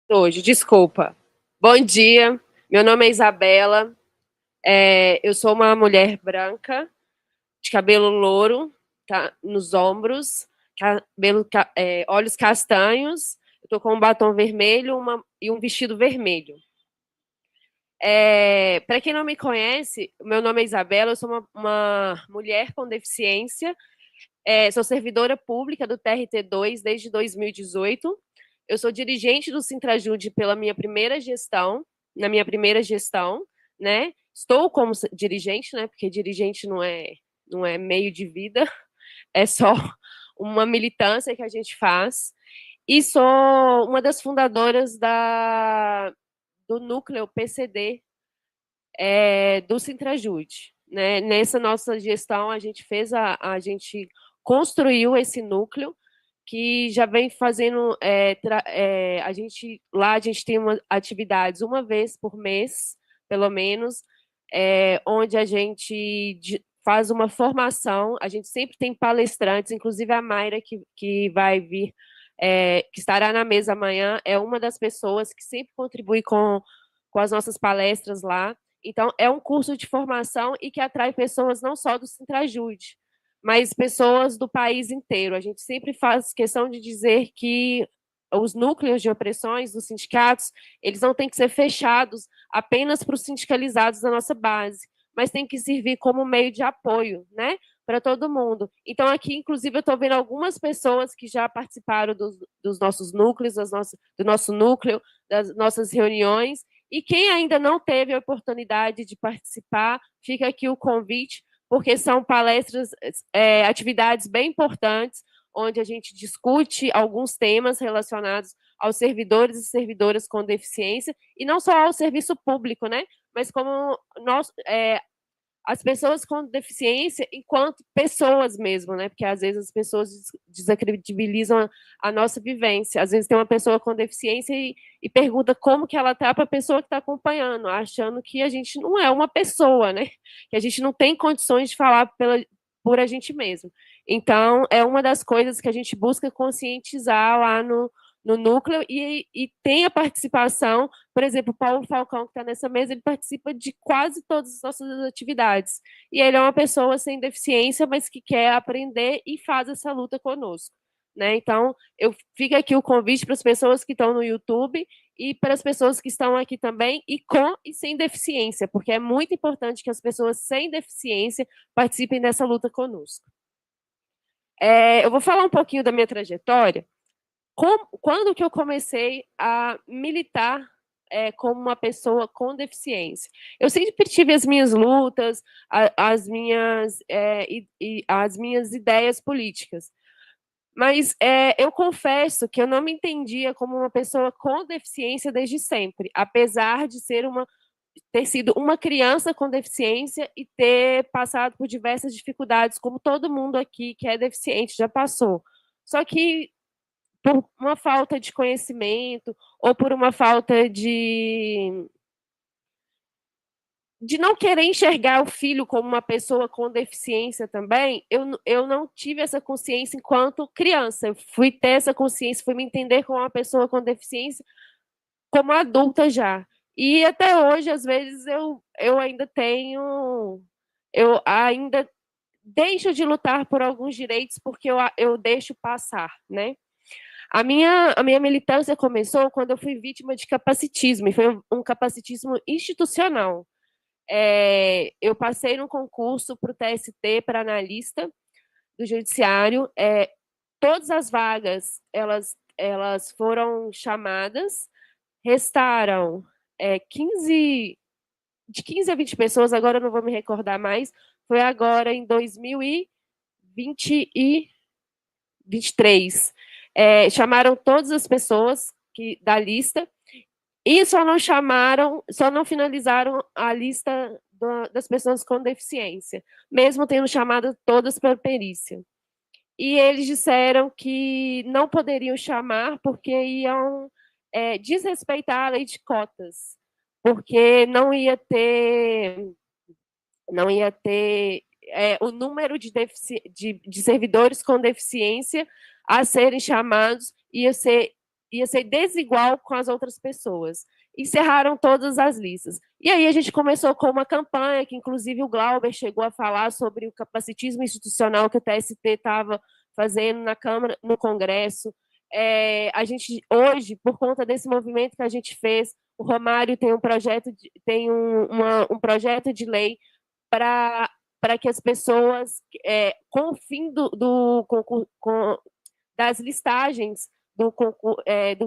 Hoje, desculpa. Bom dia, meu nome é Isabela, eu sou uma mulher branca, de cabelo louro, tá, nos ombros, olhos castanhos, estou com um batom vermelho e um vestido vermelho. Para quem não me conhece, meu nome é Isabela, eu sou uma mulher com deficiência, sou servidora pública do TRT2 desde 2018. Eu sou dirigente do Sintrajude pela minha primeira gestão, na minha primeira gestão, né? Estou como dirigente, né? Porque dirigente não é meio de vida, é só uma militância que a gente faz. E sou uma das fundadoras do núcleo PCD do Sintrajude. Né? Nessa nossa gestão, a gente construiu esse núcleo que já vem fazendo a gente tem atividades uma vez por mês, pelo menos, onde a gente faz uma formação. A gente sempre tem palestrantes, inclusive a Mayra que vai vir, que estará na mesa amanhã, é uma das pessoas que sempre contribui com as nossas palestras lá. Então, é um curso de formação e que atrai pessoas não só do Sintrajude, mas pessoas do país inteiro. A gente sempre faz questão de dizer que os núcleos de opressões dos sindicatos, eles não têm que ser fechados apenas para os sindicalizados da nossa base, mas tem que servir como meio de apoio, né, para todo mundo. Então, aqui, inclusive, eu estou vendo algumas pessoas que já participaram dos nossos núcleos, do nosso núcleo, das nossas reuniões, e quem ainda não teve a oportunidade de participar, fica aqui o convite, porque são palestras, atividades bem importantes, onde a gente discute alguns temas relacionados aos servidores e servidoras com deficiência, e não só ao serviço público, né? Mas como as pessoas com deficiência enquanto pessoas mesmo, né? Porque às vezes as pessoas desacredibilizam a nossa vivência. Às vezes tem uma pessoa com deficiência e pergunta como que ela está para a pessoa que está acompanhando, achando que a gente não é uma pessoa, né? Que a gente não tem condições de falar por a gente mesmo. Então, é uma das coisas que a gente busca conscientizar lá no núcleo e tem a participação. Por exemplo, o Paulo Falcão, que está nessa mesa, ele participa de quase todas as nossas atividades. E ele é uma pessoa sem deficiência, mas que quer aprender e faz essa luta conosco. Né? Então, fica aqui o convite para as pessoas que estão no YouTube e para as pessoas que estão aqui também, e com e sem deficiência, porque é muito importante que as pessoas sem deficiência participem dessa luta conosco. Eu vou falar um pouquinho da minha trajetória. Quando que eu comecei a militar como uma pessoa com deficiência? Eu sempre tive as minhas lutas, as minhas ideias políticas, mas eu confesso que eu não me entendia como uma pessoa com deficiência desde sempre, apesar de ter sido uma criança com deficiência e ter passado por diversas dificuldades, como todo mundo aqui que é deficiente já passou. Só que por uma falta de conhecimento ou por uma falta de não querer enxergar o filho como uma pessoa com deficiência também, eu não tive essa consciência enquanto criança. Eu fui ter essa consciência, fui me entender como uma pessoa com deficiência como adulta já. E até hoje, às vezes, eu ainda tenho. Eu ainda deixo de lutar por alguns direitos porque eu deixo passar, né? A minha militância começou quando eu fui vítima de capacitismo, e foi um capacitismo institucional. Eu passei no concurso para o TST, para analista do Judiciário. Todas as vagas, elas foram chamadas, restaram 15, de 15 a 20 pessoas, agora eu não vou me recordar mais, foi agora em 2020 e 23. Chamaram todas as pessoas da lista e só não finalizaram a lista das pessoas com deficiência, mesmo tendo chamado todas para perícia. E eles disseram que não poderiam chamar porque iam desrespeitar a lei de cotas, porque não ia ter o número de servidores com deficiência a serem chamados ia ser ia ser desigual com as outras pessoas. Encerraram todas as listas. E aí a gente começou com uma campanha, que inclusive o Glauber chegou a falar sobre o capacitismo institucional que o TST estava fazendo na Câmara, no Congresso. A gente, hoje, por conta desse movimento que a gente fez, o Romário tem um projeto de lei para que as pessoas, com o fim das listagens do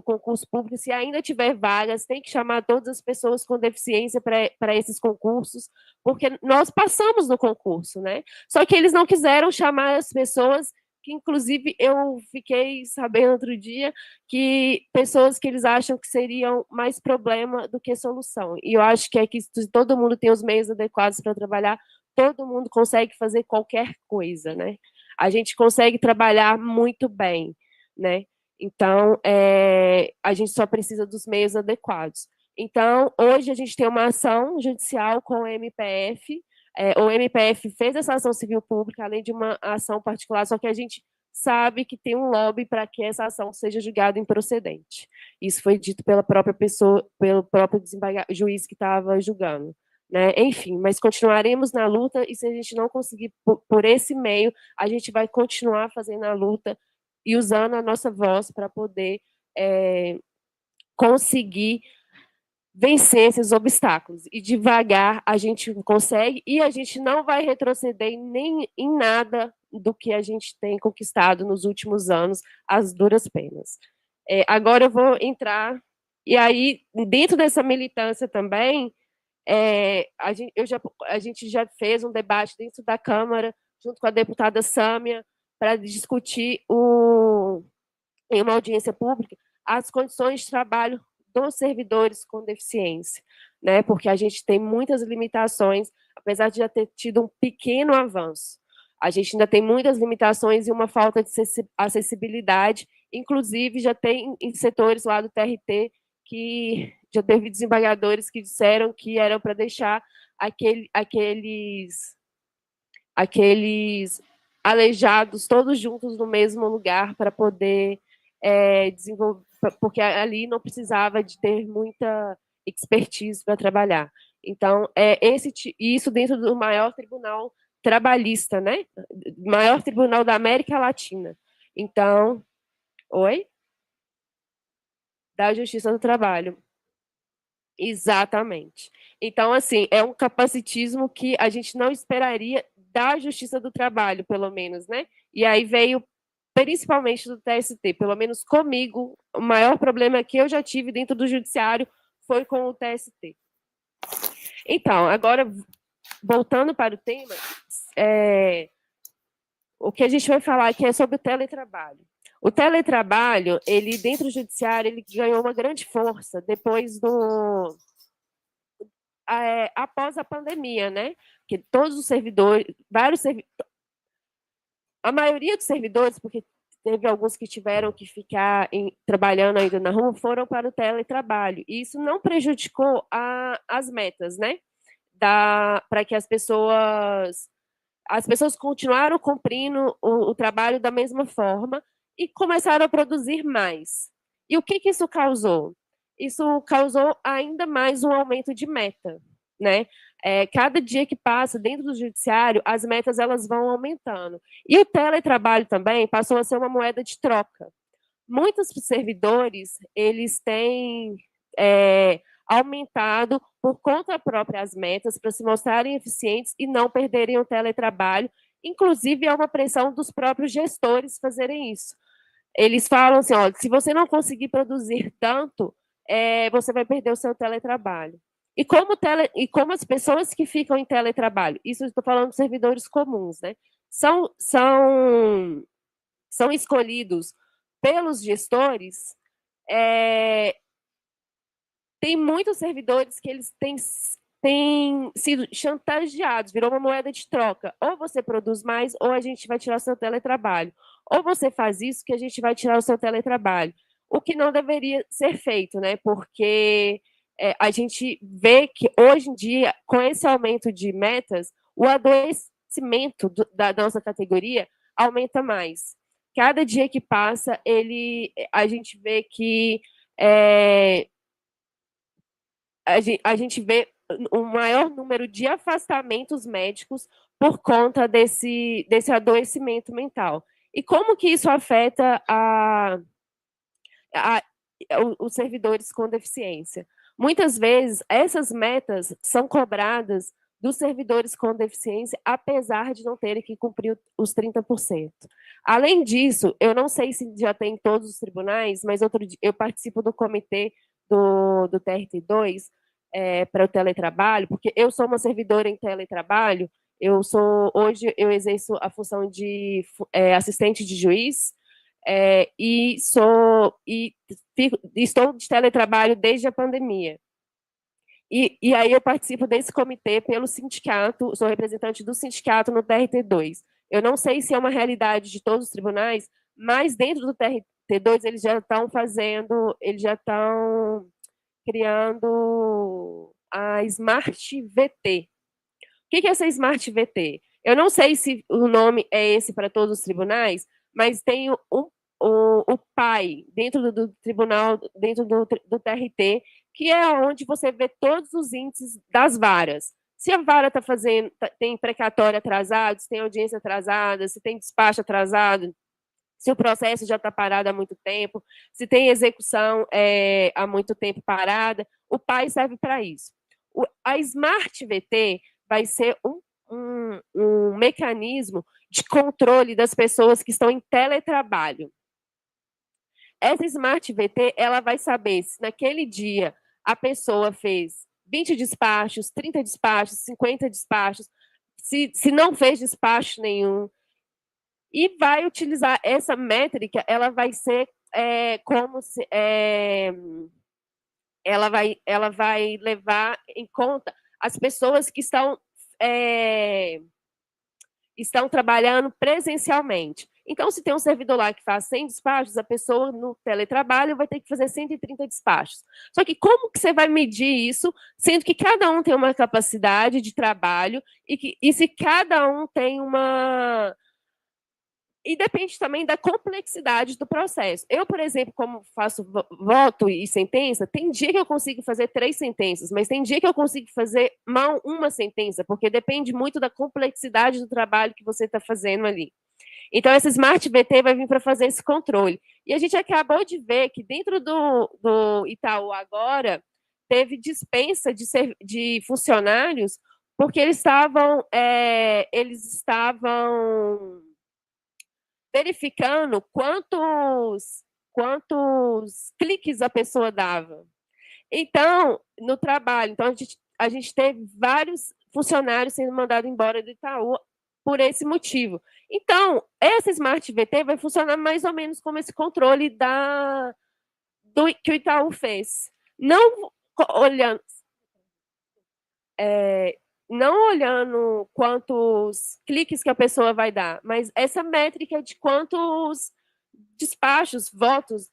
concurso público, se ainda tiver vagas, tem que chamar todas as pessoas com deficiência para esses concursos, porque nós passamos no concurso, né? Só que eles não quiseram chamar as pessoas que, inclusive, eu fiquei sabendo outro dia que pessoas que eles acham que seriam mais problema do que solução. E eu acho que é que se todo mundo tem os meios adequados para trabalhar, todo mundo consegue fazer qualquer coisa, né? A gente consegue trabalhar muito bem, né? Então, a gente só precisa dos meios adequados. Então, hoje a gente tem uma ação judicial com o MPF. O MPF fez essa ação civil pública, além de uma ação particular, só que a gente sabe que tem um lobby para que essa ação seja julgada improcedente. Isso foi dito pela própria pessoa, pelo próprio juiz que estava julgando. Né? Enfim, mas continuaremos na luta, e se a gente não conseguir por esse meio, a gente vai continuar fazendo a luta e usando a nossa voz para poder conseguir vencer esses obstáculos. E devagar a gente consegue, e a gente não vai retroceder nem em nada do que a gente tem conquistado nos últimos anos, às duras penas. Agora eu vou entrar, e aí, dentro dessa militância também, a gente já fez um debate dentro da Câmara, junto com a deputada Sâmia, para discutir em uma audiência pública as condições de trabalho dos servidores com deficiência, né? Porque a gente tem muitas limitações, apesar de já ter tido um pequeno avanço. A gente ainda tem muitas limitações e uma falta de acessibilidade, inclusive já tem em setores lá do TRT que já teve desembargadores que disseram que eram para deixar aqueles aleijados todos juntos no mesmo lugar para poder desenvolver, porque ali não precisava de ter muita expertise para trabalhar. Então, isso dentro do maior tribunal trabalhista, né? Maior tribunal da América Latina. Então, oi? Da Justiça do Trabalho. Exatamente. Então, assim, é um capacitismo que a gente não esperaria da Justiça do Trabalho, pelo menos, né? E aí veio principalmente do TST, pelo menos comigo, o maior problema que eu já tive dentro do judiciário foi com o TST. Então, agora, voltando para o tema, o que a gente vai falar aqui é sobre o teletrabalho. O teletrabalho, ele dentro do judiciário, ele ganhou uma grande força depois após a pandemia, né? Que todos os servidores, a maioria dos servidores, porque teve alguns que tiveram que ficar trabalhando ainda na rua, foram para o teletrabalho. E isso não prejudicou as metas, né? Para que as pessoas continuaram cumprindo o trabalho da mesma forma e começaram a produzir mais. E o que isso causou? Isso causou ainda mais um aumento de meta, né? Cada dia que passa dentro do judiciário, as metas elas vão aumentando. E o teletrabalho também passou a ser uma moeda de troca. Muitos servidores, eles têm aumentado por conta própria as metas para se mostrarem eficientes e não perderem o teletrabalho. Inclusive, é uma pressão dos próprios gestores fazerem isso. Eles falam assim, olha, se você não conseguir produzir tanto, você vai perder o seu teletrabalho. E como as pessoas que ficam em teletrabalho, isso eu estou falando de servidores comuns, né? São escolhidos pelos gestores, tem muitos servidores que eles têm sido chantageados, virou uma moeda de troca. Ou você produz mais, ou a gente vai tirar o seu teletrabalho. Ou você faz isso, que a gente vai tirar o seu teletrabalho. O que não deveria ser feito, né? Porque a gente vê que, hoje em dia, com esse aumento de metas, o adoecimento da nossa categoria aumenta mais. cada dia que passa, a gente vê que é, a gente vê um maior número de afastamentos médicos por conta desse adoecimento mental. E como que isso afeta a, os servidores com deficiência? Muitas vezes, essas metas são cobradas dos servidores com deficiência, apesar de não terem que cumprir os 30%. Além disso, eu não sei se já tem em todos os tribunais, mas outro dia, eu participo do comitê do TRT2 para o teletrabalho, porque eu sou uma servidora em teletrabalho, hoje eu exerço a função de assistente de juiz, estou de teletrabalho desde a pandemia. E aí eu participo desse comitê pelo sindicato, sou representante do sindicato no TRT2. Eu não sei se é uma realidade de todos os tribunais, mas dentro do TRT2 eles já estão criando a Smart VT. O que é essa Smart VT? Eu não sei se o nome é esse para todos os tribunais, mas tem o PAI dentro do tribunal, dentro do TRT, que é onde você vê todos os índices das varas. Se a vara está fazendo, tem precatório atrasado, se tem audiência atrasada, se tem despacho atrasado, se o processo já está parado há muito tempo, se tem execução há muito tempo parada, o PAI serve para isso. A Smart VT vai ser um mecanismo de controle das pessoas que estão em teletrabalho. Essa Smart VT, ela vai saber se naquele dia a pessoa fez 20 despachos, 30 despachos, 50 despachos, se não fez despacho nenhum, e vai utilizar essa métrica, ela vai ser como se ela vai levar em conta as pessoas que estão trabalhando presencialmente. Então, se tem um servidor lá que faz 100 despachos, a pessoa no teletrabalho vai ter que fazer 130 despachos. Só que como que você vai medir isso, sendo que cada um tem uma capacidade de trabalho e se cada um tem uma... E depende também da complexidade do processo. Eu, por exemplo, como faço voto e sentença, tem dia que eu consigo fazer 3 sentenças, mas tem dia que eu consigo fazer mal uma sentença, porque depende muito da complexidade do trabalho que você está fazendo ali. Então, essa Smart VT vai vir para fazer esse controle. E a gente acabou de ver que dentro do Itaú agora, teve dispensa de funcionários, porque eles estavam verificando quantos cliques a pessoa dava. Então, no trabalho, então a gente teve vários funcionários sendo mandados embora do Itaú por esse motivo. Então, essa Smart VT vai funcionar mais ou menos como esse controle que o Itaú fez. Não olhando, não olhando quantos cliques que a pessoa vai dar, mas essa métrica de quantos despachos, votos.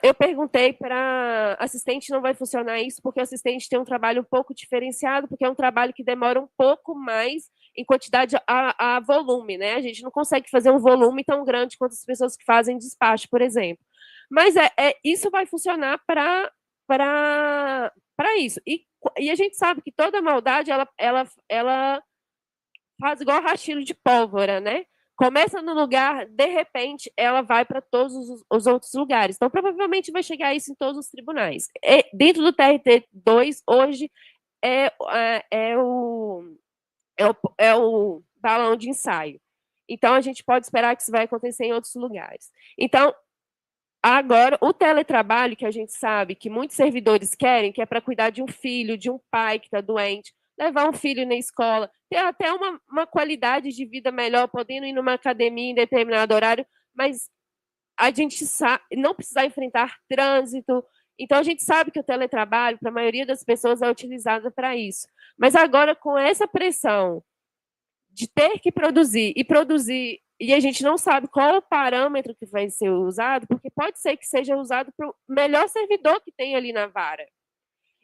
Eu perguntei para assistente, não vai funcionar isso, porque o assistente tem um trabalho um pouco diferenciado, porque é um trabalho que demora um pouco mais em quantidade a volume, né? A gente não consegue fazer um volume tão grande quanto as pessoas que fazem despacho, por exemplo. Mas isso vai funcionar para isso. E a gente sabe que toda maldade, ela faz igual rastilho de pólvora, né? Começa no lugar, de repente, ela vai para todos os outros lugares. Então, provavelmente vai chegar isso em todos os tribunais. Dentro do TRT2, hoje, é, é, o, é o balão de ensaio. Então, a gente pode esperar que isso vai acontecer em outros lugares. Então, agora, o teletrabalho, que a gente sabe que muitos servidores querem, que é para cuidar de um filho, de um pai que está doente, levar um filho na escola, ter até uma qualidade de vida melhor, podendo ir numa academia em determinado horário, mas a gente sabe, não precisar enfrentar trânsito. Então, a gente sabe que o teletrabalho, para a maioria das pessoas, é utilizado para isso. Mas agora, com essa pressão de ter que produzir, e a gente não sabe qual o parâmetro que vai ser usado, porque pode ser que seja usado para o melhor servidor que tem ali na vara.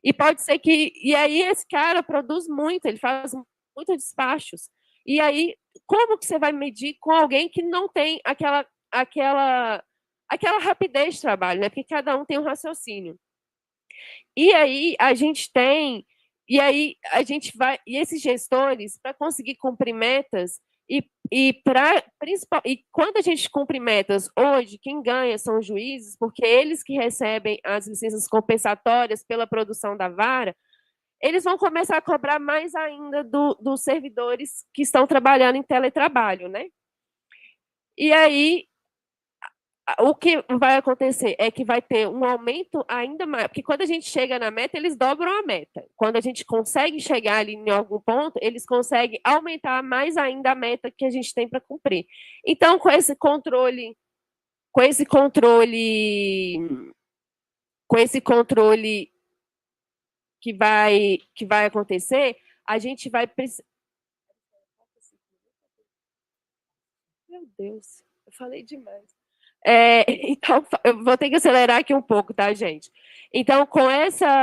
E pode ser que. E aí esse cara produz muito, ele faz muitos despachos. E aí, como que você vai medir com alguém que não tem aquela rapidez de trabalho, né? Porque cada um tem um raciocínio. E aí a gente tem, e aí a gente vai, e esses gestores, para conseguir cumprir metas, e quando a gente cumpre metas hoje, quem ganha são os juízes, porque eles que recebem as licenças compensatórias pela produção da vara, eles vão começar a cobrar mais ainda dos servidores que estão trabalhando em teletrabalho, né? E aí o que vai acontecer é que vai ter um aumento ainda mais, porque quando a gente chega na meta, eles dobram a meta. Quando a gente consegue chegar ali em algum ponto, eles conseguem aumentar mais ainda a meta que a gente tem para cumprir. Então, com esse controle, com esse controle que vai acontecer, a gente vai precisar. Meu Deus, eu falei demais. Então, eu vou ter que acelerar aqui um pouco, tá, gente? Então, com essa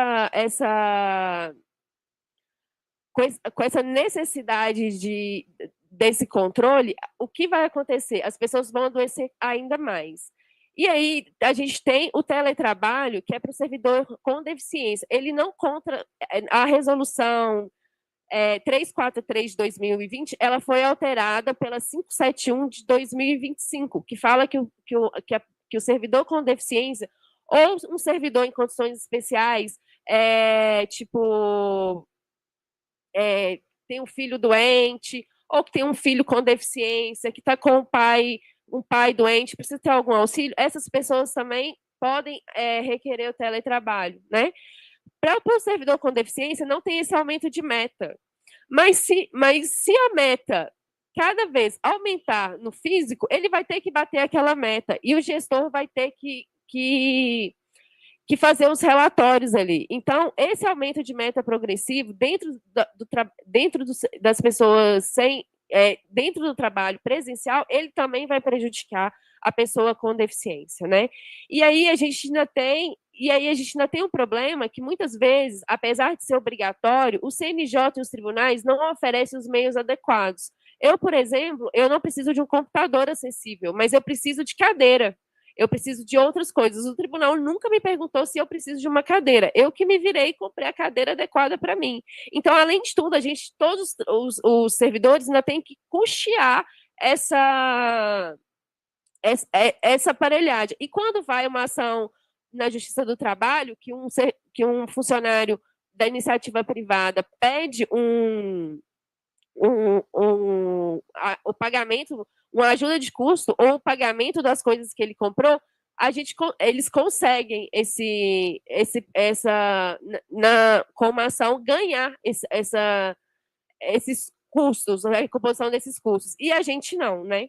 necessidade desse controle, o que vai acontecer? As pessoas vão adoecer ainda mais. E aí, a gente tem o teletrabalho, que é para o servidor com deficiência. Ele não contra a resolução 343 de 2020, ela foi alterada pela 571 de 2025, que fala que o servidor com deficiência ou um servidor em condições especiais, tipo, tem um filho doente, ou que tem um filho com deficiência, que está com um pai doente, precisa ter algum auxílio, essas pessoas também podem requerer o teletrabalho, né? Para o servidor com deficiência, não tem esse aumento de meta. Mas se a meta cada vez aumentar no físico, ele vai ter que bater aquela meta e o gestor vai ter que fazer os relatórios ali. Então, esse aumento de meta progressivo das pessoas dentro do trabalho presencial, ele também vai prejudicar a pessoa com deficiência, né? E aí a gente ainda tem um problema que muitas vezes, apesar de ser obrigatório, o CNJ e os tribunais não oferecem os meios adequados. Eu, por exemplo, eu não preciso de um computador acessível, mas eu preciso de cadeira. Eu preciso de outras coisas. O tribunal nunca me perguntou se eu preciso de uma cadeira. Eu que me virei e comprei a cadeira adequada para mim. Então, além de tudo, todos os servidores ainda têm que custear essa aparelhagem. E quando vai uma ação na Justiça do Trabalho, que um funcionário da iniciativa privada pede o pagamento, uma ajuda de custo ou o pagamento das coisas que ele comprou, eles conseguem com uma ação ganhar esses custos, a recomposição desses custos. E a gente não, né?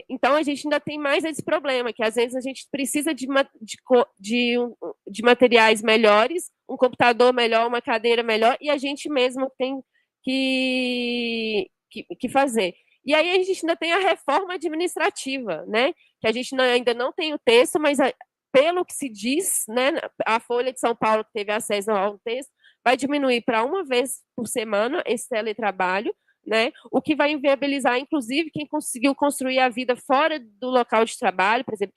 Então, a gente ainda tem mais esse problema, que às vezes a gente precisa de materiais melhores, um computador melhor, uma cadeira melhor, e a gente mesmo tem que fazer. E aí a gente ainda tem a reforma administrativa, né? Que a gente ainda não tem o texto, mas pelo que se diz, né, a Folha de São Paulo, que teve acesso ao texto, vai diminuir para uma vez por semana esse teletrabalho, né? O que vai inviabilizar, inclusive, quem conseguiu construir a vida fora do local de trabalho, por exemplo,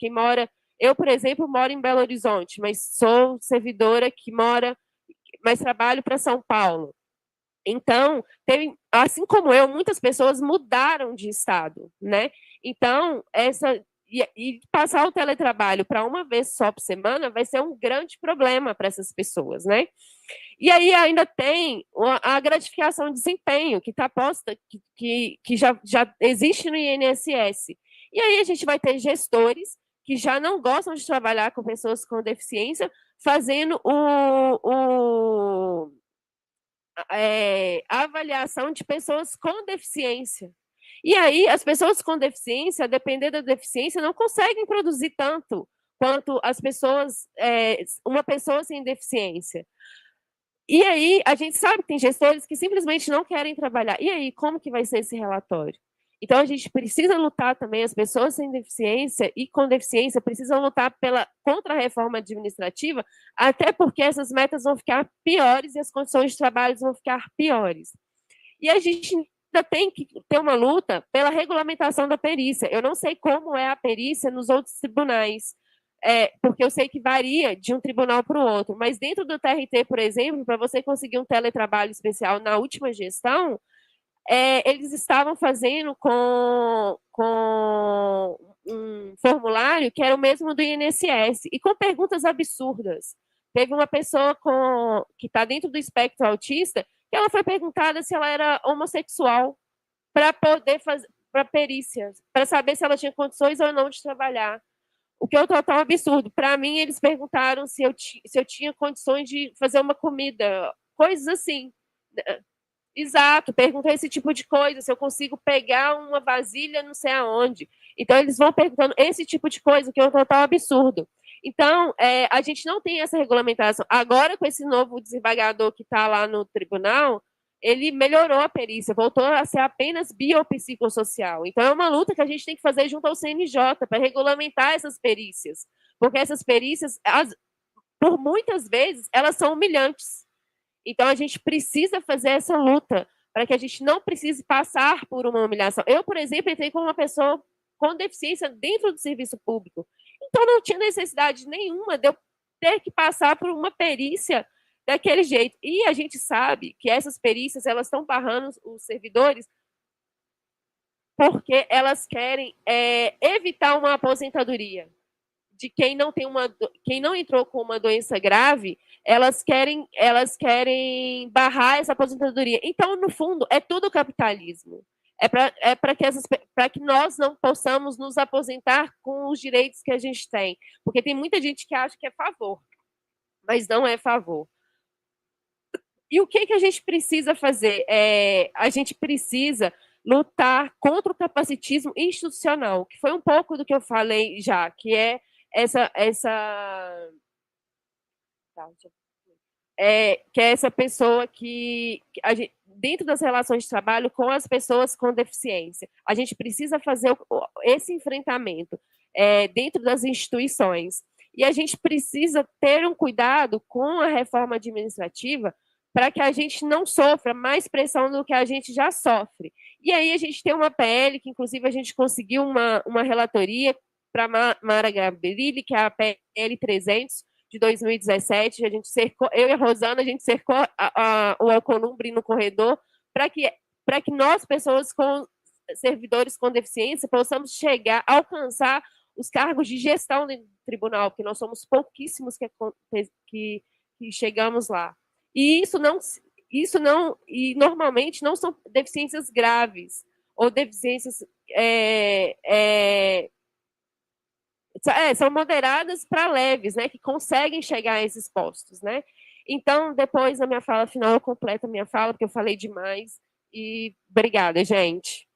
eu, por exemplo, moro em Belo Horizonte, mas sou servidora mas trabalho para São Paulo. Então, assim como eu, muitas pessoas mudaram de estado, né? Então, e passar o teletrabalho para uma vez só por semana vai ser um grande problema para essas pessoas, né? E aí ainda tem a gratificação de desempenho, que está posta, que já existe no INSS. E aí a gente vai ter gestores que já não gostam de trabalhar com pessoas com deficiência, fazendo a avaliação de pessoas com deficiência. E aí, as pessoas com deficiência, a depender da deficiência, não conseguem produzir tanto quanto uma pessoa sem deficiência. E aí, a gente sabe que tem gestores que simplesmente não querem trabalhar. E aí, como que vai ser esse relatório? Então, a gente precisa lutar também, as pessoas sem deficiência e com deficiência precisam lutar contra a reforma administrativa, até porque essas metas vão ficar piores e as condições de trabalho vão ficar piores. E a gente ainda tem que ter uma luta pela regulamentação da perícia. Eu não sei como é a perícia nos outros tribunais, porque eu sei que varia de um tribunal para o outro, mas dentro do TRT, por exemplo, para você conseguir um teletrabalho especial na última gestão, eles estavam fazendo com um formulário que era o mesmo do INSS, e com perguntas absurdas. Teve uma pessoa que está dentro do espectro autista, que ela foi perguntada se ela era homossexual, para poder fazer para perícias, para saber se ela tinha condições ou não de trabalhar. O que é um total absurdo. Para mim, eles perguntaram se eu tinha condições de fazer uma comida, coisas assim. Exato, perguntou esse tipo de coisa, se eu consigo pegar uma vasilha não sei aonde. Então, eles vão perguntando esse tipo de coisa, que é um total absurdo. Então, a gente não tem essa regulamentação. Agora, com esse novo desembargador que está lá no tribunal, ele melhorou a perícia, voltou a ser apenas biopsicossocial. Então, é uma luta que a gente tem que fazer junto ao CNJ para regulamentar essas perícias. Porque essas perícias, por muitas vezes, elas são humilhantes. Então, a gente precisa fazer essa luta para que a gente não precise passar por uma humilhação. Eu, por exemplo, entrei como uma pessoa com deficiência dentro do serviço público. Então, não tinha necessidade nenhuma de eu ter que passar por uma perícia daquele jeito. E a gente sabe que essas perícias, elas estão barrando os servidores porque elas querem evitar uma aposentadoria de quem não entrou com uma doença grave, elas querem barrar essa aposentadoria. Então, no fundo, é tudo capitalismo. Para que nós não possamos nos aposentar com os direitos que a gente tem. Porque tem muita gente que acha que é favor, mas não é favor. E o que a gente precisa fazer? A gente precisa lutar contra o capacitismo institucional, que foi um pouco do que eu falei já, que é que é essa pessoa que dentro das relações de trabalho com as pessoas com deficiência. A gente precisa fazer esse enfrentamento dentro das instituições. E a gente precisa ter um cuidado com a reforma administrativa para que a gente não sofra mais pressão do que a gente já sofre. E aí a gente tem uma PL, que inclusive a gente conseguiu uma relatoria para Mara Gabrilli, que é a PL 300, de 2017, a gente cercou, eu e a Rosana, a gente cercou o Alcolumbre no corredor para que nós, pessoas com servidores com deficiência, possamos alcançar os cargos de gestão do tribunal, porque nós somos pouquíssimos que chegamos lá. E e normalmente não são deficiências graves, ou deficiências são moderadas para leves, né, que conseguem chegar a esses postos, né? Então, depois, na minha fala final, eu completo a minha fala, porque eu falei demais. E obrigada, gente.